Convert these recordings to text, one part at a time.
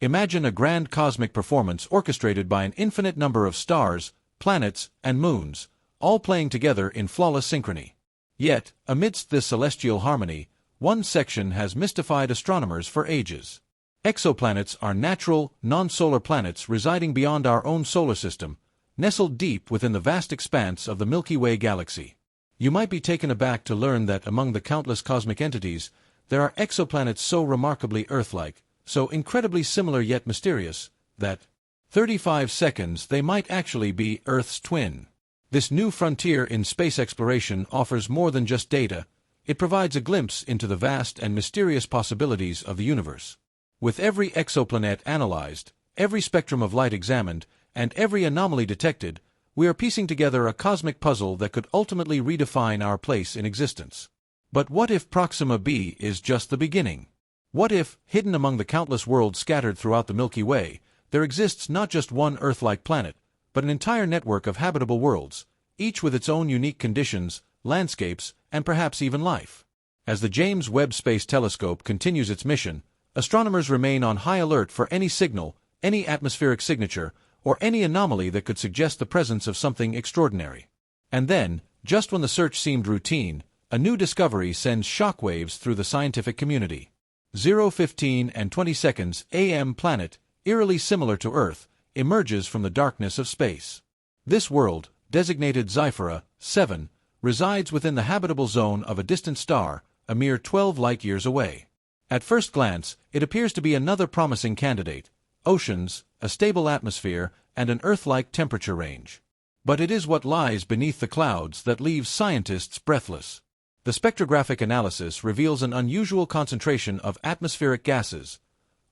Imagine a grand cosmic performance orchestrated by an infinite number of stars, planets, and moons, all playing together in flawless synchrony. Yet, amidst this celestial harmony, one section has mystified astronomers for ages. Exoplanets are natural, non-solar planets residing beyond our own solar system, nestled deep within the vast expanse of the Milky Way galaxy. You might be taken aback to learn that among the countless cosmic entities, there are exoplanets so remarkably Earth-like, so incredibly similar yet mysterious, that 35 seconds they might actually be Earth's twin. This new frontier in space exploration offers more than just data. It provides a glimpse into the vast and mysterious possibilities of the universe. With every exoplanet analyzed, every spectrum of light examined, and every anomaly detected, we are piecing together a cosmic puzzle that could ultimately redefine our place in existence. But what if Proxima B is just the beginning? What if, hidden among the countless worlds scattered throughout the Milky Way, there exists not just one Earth-like planet, but an entire network of habitable worlds, each with its own unique conditions, landscapes, and perhaps even life? As the James Webb Space Telescope continues its mission, astronomers remain on high alert for any signal, any atmospheric signature, or any anomaly that could suggest the presence of something extraordinary. And then, just when the search seemed routine, a new discovery sends shockwaves through the scientific community. 0:15 and 20 seconds AM planet, eerily similar to Earth, emerges from the darkness of space. This world, designated Zyphera 7, resides within the habitable zone of a distant star, a mere 12 light-years away. At first glance, it appears to be another promising candidate: oceans, a stable atmosphere, and an Earth-like temperature range. But it is what lies beneath the clouds that leaves scientists breathless. The spectrographic analysis reveals an unusual concentration of atmospheric gases: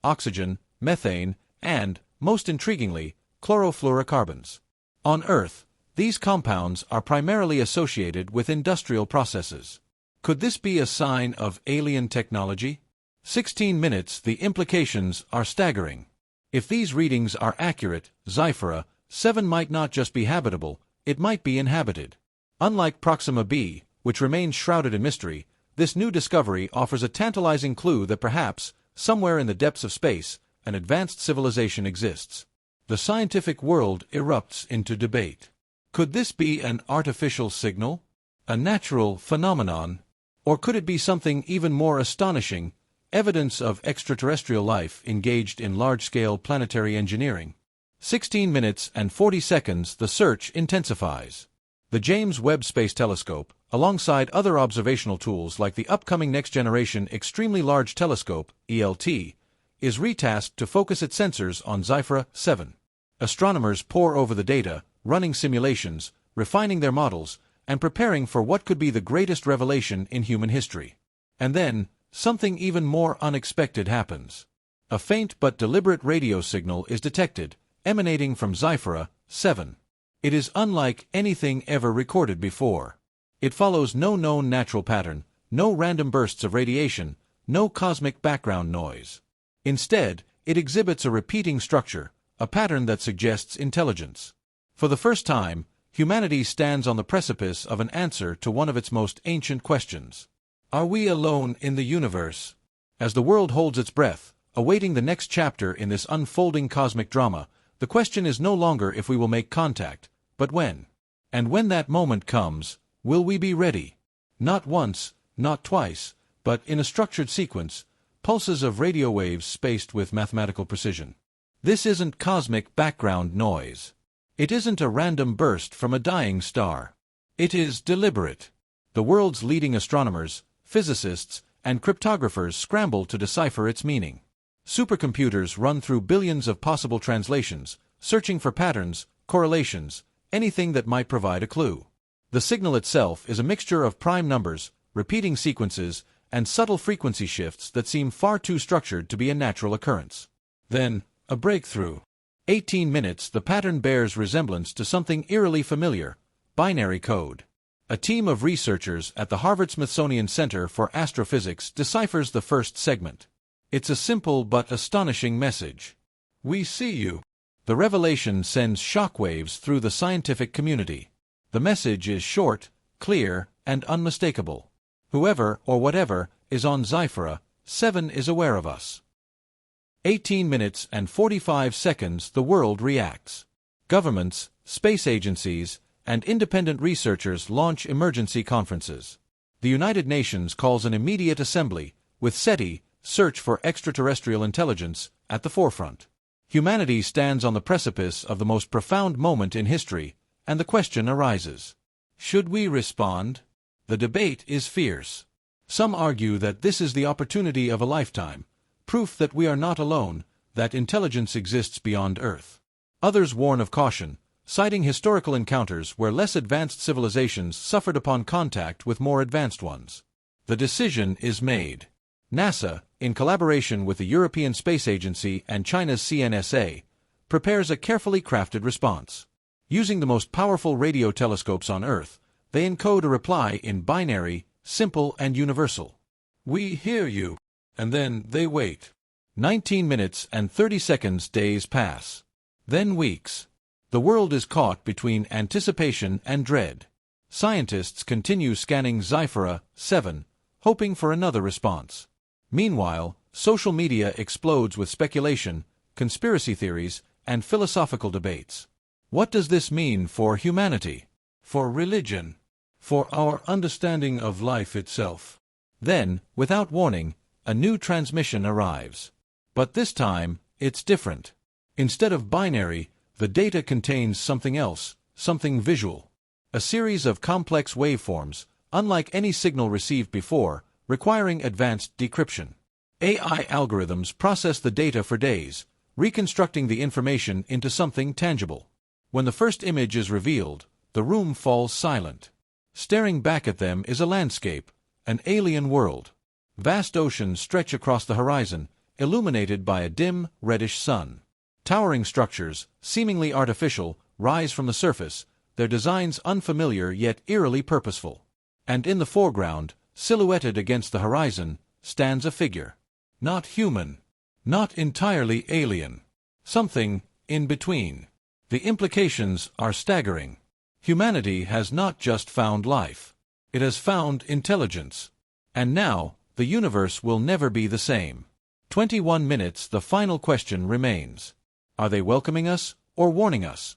oxygen, methane, and, most intriguingly, chlorofluorocarbons. On Earth, these compounds are primarily associated with industrial processes. Could this be a sign of alien technology? 16 minutes, the implications are staggering. If these readings are accurate, Zyphera 7 might not just be habitable, it might be inhabited. Unlike Proxima B, which remains shrouded in mystery, this new discovery offers a tantalizing clue that perhaps, somewhere in the depths of space, an advanced civilization exists. The scientific world erupts into debate. Could this be an artificial signal? A natural phenomenon? Or could it be something even more astonishing, evidence of extraterrestrial life engaged in large-scale planetary engineering? 16 minutes and 40 seconds, the search intensifies. The James Webb Space Telescope, alongside other observational tools like the upcoming Next-Generation Extremely Large Telescope, ELT, is retasked to focus its sensors on Zyphera 7. Astronomers pore over the data, running simulations, refining their models, and preparing for what could be the greatest revelation in human history. And then, something even more unexpected happens. A faint but deliberate radio signal is detected, emanating from Zyphera 7. It is unlike anything ever recorded before. It follows no known natural pattern, no random bursts of radiation, no cosmic background noise. Instead, it exhibits a repeating structure, a pattern that suggests intelligence. For the first time, humanity stands on the precipice of an answer to one of its most ancient questions. Are we alone in the universe? As the world holds its breath, awaiting the next chapter in this unfolding cosmic drama, the question is no longer if we will make contact, but when. And when that moment comes, will we be ready? Not once, not twice, but in a structured sequence, pulses of radio waves spaced with mathematical precision. This isn't cosmic background noise. It isn't a random burst from a dying star. It is deliberate. The world's leading astronomers, physicists, and cryptographers scramble to decipher its meaning. Supercomputers run through billions of possible translations, searching for patterns, correlations, anything that might provide a clue. The signal itself is a mixture of prime numbers, repeating sequences, and subtle frequency shifts that seem far too structured to be a natural occurrence. Then, a breakthrough. 18 minutes, the pattern bears resemblance to something eerily familiar: binary code. A team of researchers at the Harvard-Smithsonian Center for Astrophysics deciphers the first segment. It's a simple but astonishing message. "We see you." The revelation sends shockwaves through the scientific community. The message is short, clear, and unmistakable. Whoever or whatever is on Zyphera 7 is aware of us. 18 minutes and 45 seconds the world reacts. Governments, space agencies, and independent researchers launch emergency conferences. The United Nations calls an immediate assembly, with SETI, Search for Extraterrestrial Intelligence, at the forefront. Humanity stands on the precipice of the most profound moment in history, and the question arises: should we respond? The debate is fierce. Some argue that this is the opportunity of a lifetime, proof that we are not alone, that intelligence exists beyond Earth. Others warn of caution, citing historical encounters where less advanced civilizations suffered upon contact with more advanced ones. The decision is made. NASA, in collaboration with the European Space Agency and China's CNSA, prepares a carefully crafted response. Using the most powerful radio telescopes on Earth, they encode a reply in binary, simple and universal. "We hear you." And then they wait. 19 minutes and 30 seconds days pass. Then weeks. The world is caught between anticipation and dread. Scientists continue scanning Xiphera 7, hoping for another response. Meanwhile, social media explodes with speculation, conspiracy theories, and philosophical debates. What does this mean for humanity? For religion? For our understanding of life itself? Then, without warning, a new transmission arrives. But this time, it's different. Instead of binary, the data contains something else, something visual. A series of complex waveforms, unlike any signal received before, requiring advanced decryption. AI algorithms process the data for days, reconstructing the information into something tangible. When the first image is revealed, the room falls silent. Staring back at them is a landscape, an alien world. Vast oceans stretch across the horizon, illuminated by a dim, reddish sun. Towering structures, seemingly artificial, rise from the surface, their designs unfamiliar yet eerily purposeful. And in the foreground, silhouetted against the horizon, stands a figure. Not human. Not entirely alien. Something in between. The implications are staggering. Humanity has not just found life. It has found intelligence. And now, the universe will never be the same. 21 minutes, the final question remains. Are they welcoming us or warning us?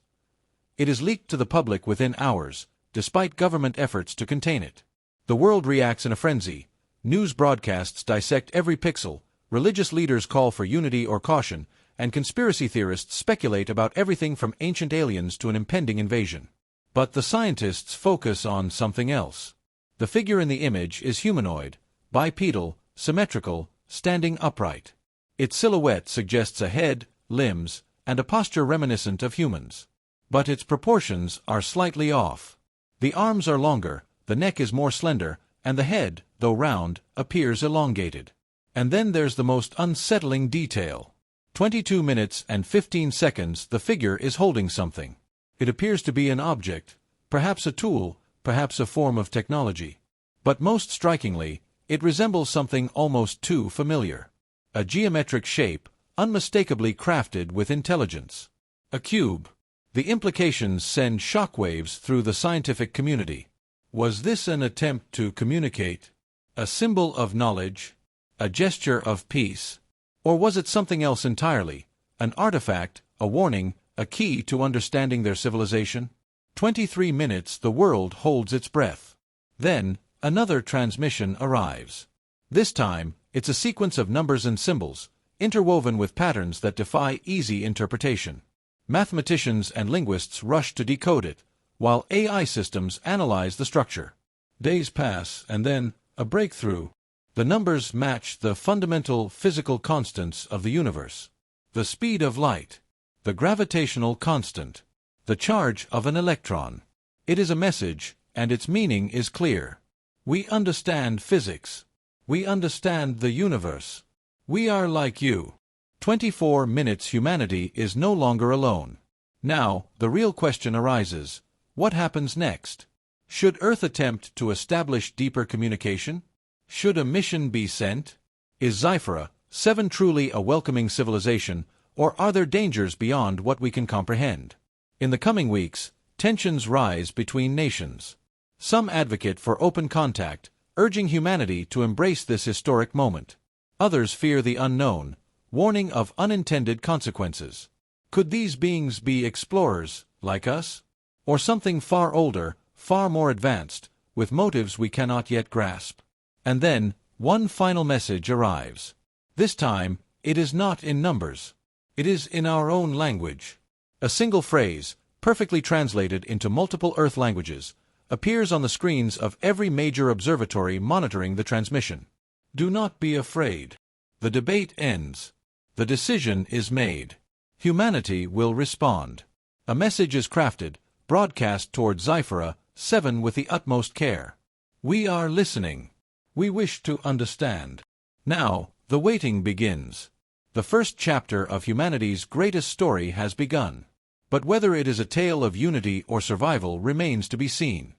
It is leaked to the public within hours, despite government efforts to contain it. The world reacts in a frenzy. News broadcasts dissect every pixel, religious leaders call for unity or caution, and conspiracy theorists speculate about everything from ancient aliens to an impending invasion. But the scientists focus on something else. The figure in the image is humanoid, bipedal, symmetrical, standing upright. Its silhouette suggests a head, limbs, and a posture reminiscent of humans. But its proportions are slightly off. The arms are longer, the neck is more slender, and the head, though round, appears elongated. And then there's the most unsettling detail. 22 minutes and 15 seconds the figure is holding something. It appears to be an object, perhaps a tool, perhaps a form of technology. But most strikingly, it resembles something almost too familiar. A geometric shape, unmistakably crafted with intelligence. A cube. The implications send shockwaves through the scientific community. Was this an attempt to communicate? A symbol of knowledge? A gesture of peace? Or was it something else entirely? An artifact, a warning, a key to understanding their civilization? 23 minutes the world holds its breath. Then, another transmission arrives. This time, it's a sequence of numbers and symbols, interwoven with patterns that defy easy interpretation. Mathematicians and linguists rush to decode it, while AI systems analyze the structure. Days pass, and then, a breakthrough. The numbers match the fundamental physical constants of the universe. The speed of light. The gravitational constant. The charge of an electron. It is a message, and its meaning is clear. We understand physics. We understand the universe. We are like you. 24 minutes humanity is no longer alone. Now, the real question arises. What happens next? Should Earth attempt to establish deeper communication? Should a mission be sent? Is Xiphera 7 truly a welcoming civilization, or are there dangers beyond what we can comprehend? In the coming weeks, tensions rise between nations. Some advocate for open contact, urging humanity to embrace this historic moment. Others fear the unknown, warning of unintended consequences. Could these beings be explorers, like us? Or something far older, far more advanced, with motives we cannot yet grasp? And then, one final message arrives. This time, it is not in numbers. It is in our own language. A single phrase, perfectly translated into multiple Earth languages, appears on the screens of every major observatory monitoring the transmission. Do not be afraid. The debate ends. The decision is made. Humanity will respond. A message is crafted, broadcast toward Zyphera 7 with the utmost care. We are listening. We wish to understand. Now, the waiting begins. The first chapter of humanity's greatest story has begun. But whether it is a tale of unity or survival remains to be seen.